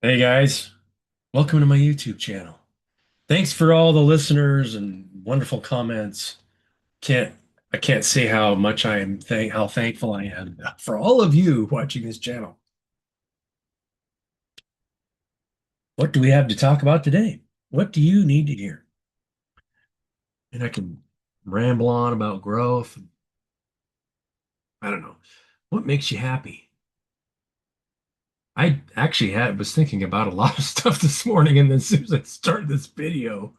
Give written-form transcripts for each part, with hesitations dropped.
Hey guys, welcome to my YouTube channel. Thanks for all the listeners and wonderful comments. Can't I can't say how much I am how thankful I am for all of you watching this channel. What do we have to talk about today? What do you need to hear? And I can ramble on about growth. I don't know. What makes you happy? I actually was thinking about a lot of stuff this morning, and then as soon as I started this video,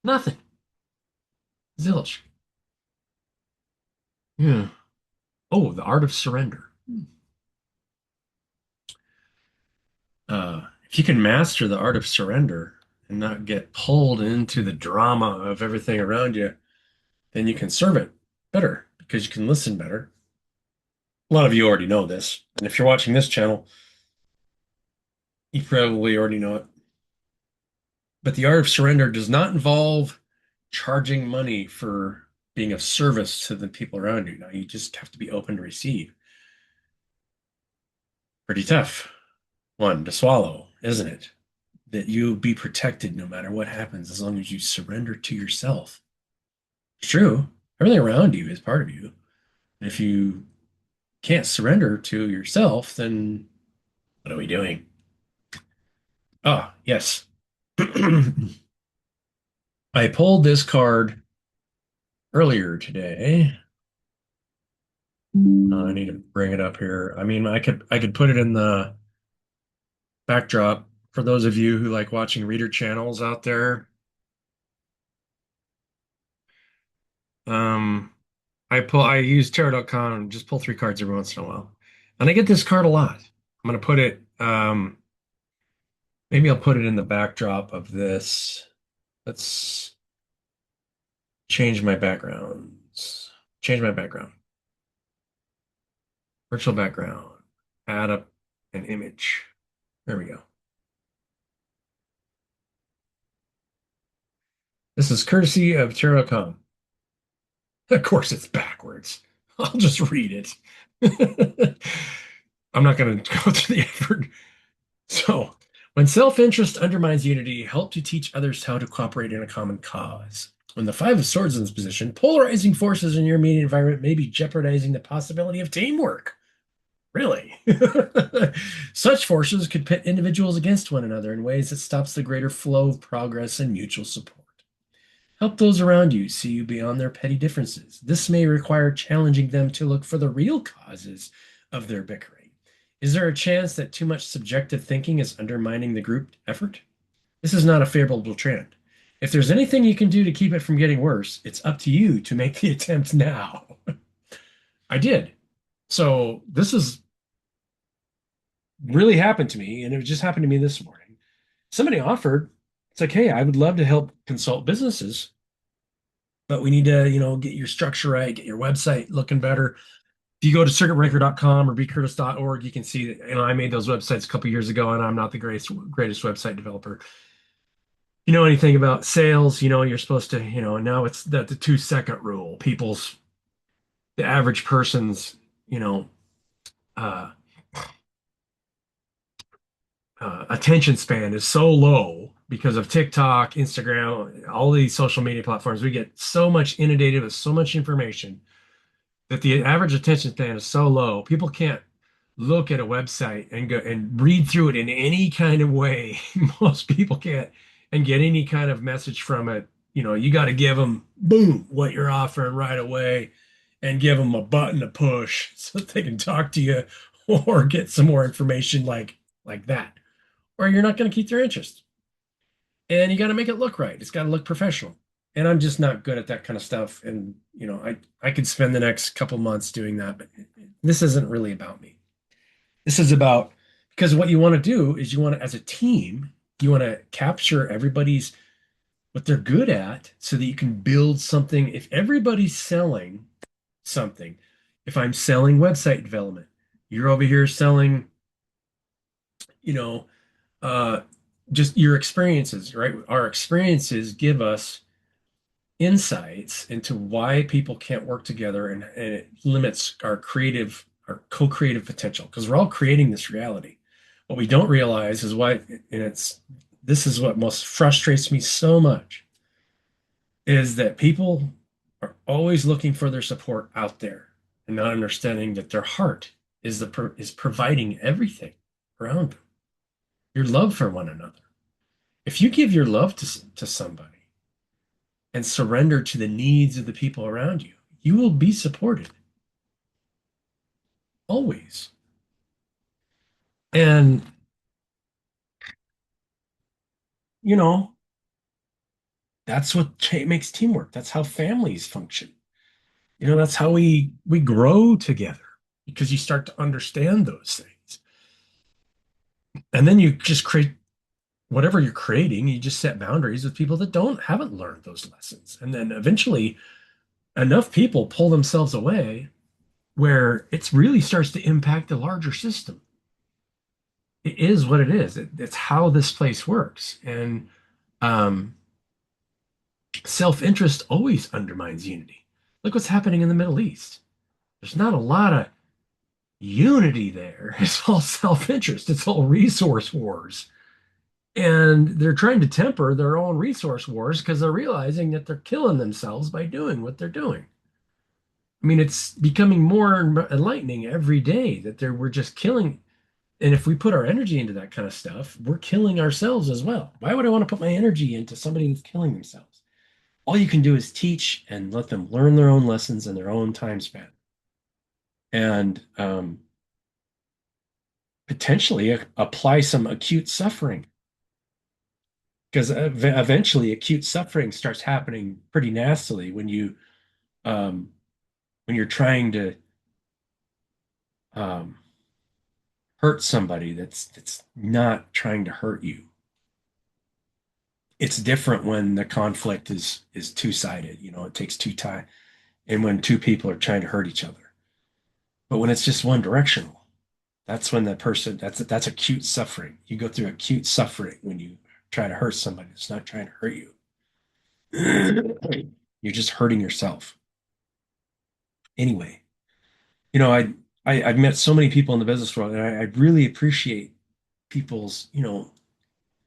nothing. Zilch. Yeah. Oh, the art of surrender. If you can master the art of surrender and not get pulled into the drama of everything around you, then you can serve it better because you can listen better. A lot of you already know this. And if you're watching this channel, you probably already know it. But the art of surrender does not involve charging money for being of service to the people around you. Now, you just have to be open to receive. Pretty tough one to swallow, isn't it? That you be protected no matter what happens as long as you surrender to yourself. It's true. Everything around you is part of you. And if you can't surrender to yourself, then what are we doing? Ah, yes. I pulled this card earlier today. I need to bring it up here. I mean, I could put it in the backdrop for those of you who like watching reader channels out there. Um, I use tarot.com and just pull three cards every once in a while. And I get this card a lot. I'm gonna put it maybe I'll put it in the backdrop of this. Let's change my backgrounds. Change my background. Virtual background. Add up an image. There we go. This is courtesy of Tarot.com. Of course, it's backwards. I'll just read it. I'm not going to go through the effort. So, when self-interest undermines unity, help to teach others how to cooperate in a common cause. When the Five of Swords is in this position, polarizing forces in your immediate environment may be jeopardizing the possibility of teamwork. Really? Such forces could pit individuals against one another in ways that stops the greater flow of progress and mutual support. Help those around you see you beyond their petty differences. This may require challenging them to look for the real causes of their bickering. Is there a chance that too much subjective thinking is undermining the group effort? This is not a favorable trend. If there's anything you can do to keep it from getting worse, it's up to you to make the attempt now. I did. So this is really happened to me, and it just happened to me this morning. Somebody offered, it's like, hey, I would love to help consult businesses, but we need to, get your structure right, get your website looking better. If you go to circuitbreaker.com or bcurtis.org, you can see that, I made those websites a couple years ago, and I'm not the greatest website developer. You know anything about sales, you're supposed to, now it's the 2 second rule. The average person's, you know, uh, attention span is so low because of TikTok, Instagram, all these social media platforms. We get so much inundated with so much information that the average attention span is so low. People can't look at a website and go and read through it in any kind of way. Most people can't and get any kind of message from it. You got to give them boom what you're offering right away and give them a button to push so that they can talk to you or get some more information like that, or you're not going to keep their interest. And you got to make it look right. It's got to look professional. And I'm just not good at that kind of stuff. And I could spend the next couple months doing that, but this isn't really about me. This is about because what you want to do is you want to, as a team, you want to capture everybody's what they're good at so that you can build something. If everybody's selling something, if I'm selling website development, you're over here selling, you know, uh, just your experiences, right? Our experiences give us insights into why people can't work together, and it limits our co-creative potential because we're all creating this reality. What we don't realize is why, and this is what most frustrates me so much, is that people are always looking for their support out there and not understanding that their heart is providing everything around them. Your love for one another. If you give your love to somebody and surrender to the needs of the people around you, you will be supported always. And you know, that's what makes teamwork. That's how families function. That's how we grow together because you start to understand those things. And then you just create whatever you're creating, you just set boundaries with people that haven't learned those lessons. And then eventually enough people pull themselves away where it really starts to impact the larger system. It is what it is. It's how this place works. And um, self-interest always undermines unity. Look what's happening in the Middle East. There's not a lot of unity there. It's all self-interest. It's all resource wars. And they're trying to temper their own resource wars because they're realizing that they're killing themselves by doing what they're doing. I mean, it's becoming more enlightening every day that we're just killing. And if we put our energy into that kind of stuff, we're killing ourselves as well. Why would I want to put my energy into somebody that's killing themselves? All you can do is teach and let them learn their own lessons in their own time span. And potentially apply some acute suffering because eventually acute suffering starts happening pretty nastily um, when you're trying to um, hurt somebody that's not trying to hurt you. It's different when the conflict is two-sided. It takes two time, and when two people are trying to hurt each other. But when it's just one directional, that's when the person that's acute suffering. You go through acute suffering when you try to hurt somebody that's not trying to hurt you. You're just hurting yourself. Anyway, I've met so many people in the business world, and I really appreciate people's,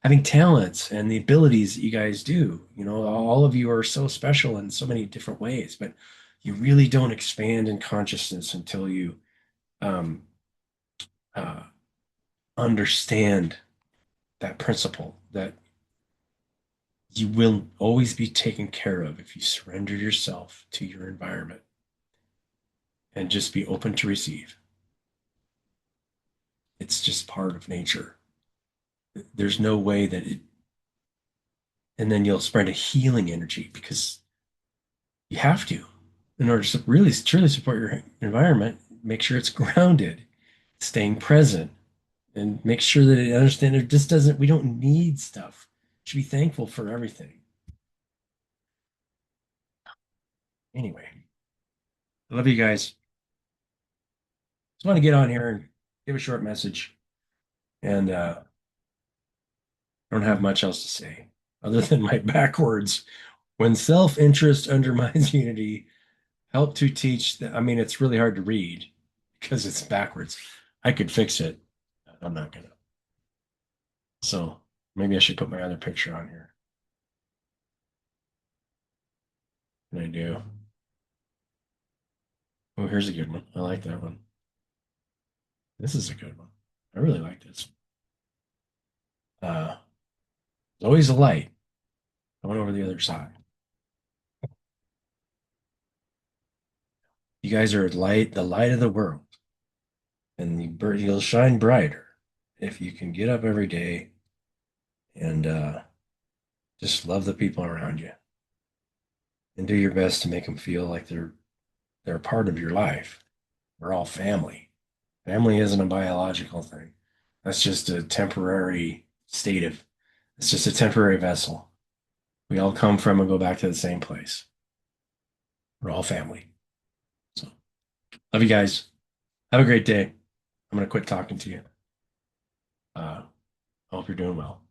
having talents and the abilities that you guys do. All of you are so special in so many different ways, but you really don't expand in consciousness until you um, uh, understand that principle that you will always be taken care of if you surrender yourself to your environment and just be open to receive. It's just part of nature. There's no way that and then you'll spread a healing energy because you have to in order to really truly support your environment. Make sure it's grounded, staying present, and make sure that it understands it just doesn't, we don't need stuff. You should be thankful for everything. Anyway, I love you guys. Just want to get on here and give a short message. And I don't have much else to say other than my backwards. When self-interest undermines unity, help to teach. I mean, it's really hard to read because it's backwards. I could fix it. I'm not gonna. So maybe I should put my other picture on here. And I do. Oh, here's a good one. I like that one. This is a good one. I really like this. There's always a light. I went over the other side. You guys are light, the light of the world, and you'll shine brighter if you can get up every day and just love the people around you and do your best to make them feel like they're a part of your life. We're all family. Family isn't a biological thing. That's just a temporary state of, it's just a temporary vessel. We all come from and go back to the same place. We're all family. So love you guys. Have a great day. I'm going to quit talking to you. I hope you're doing well.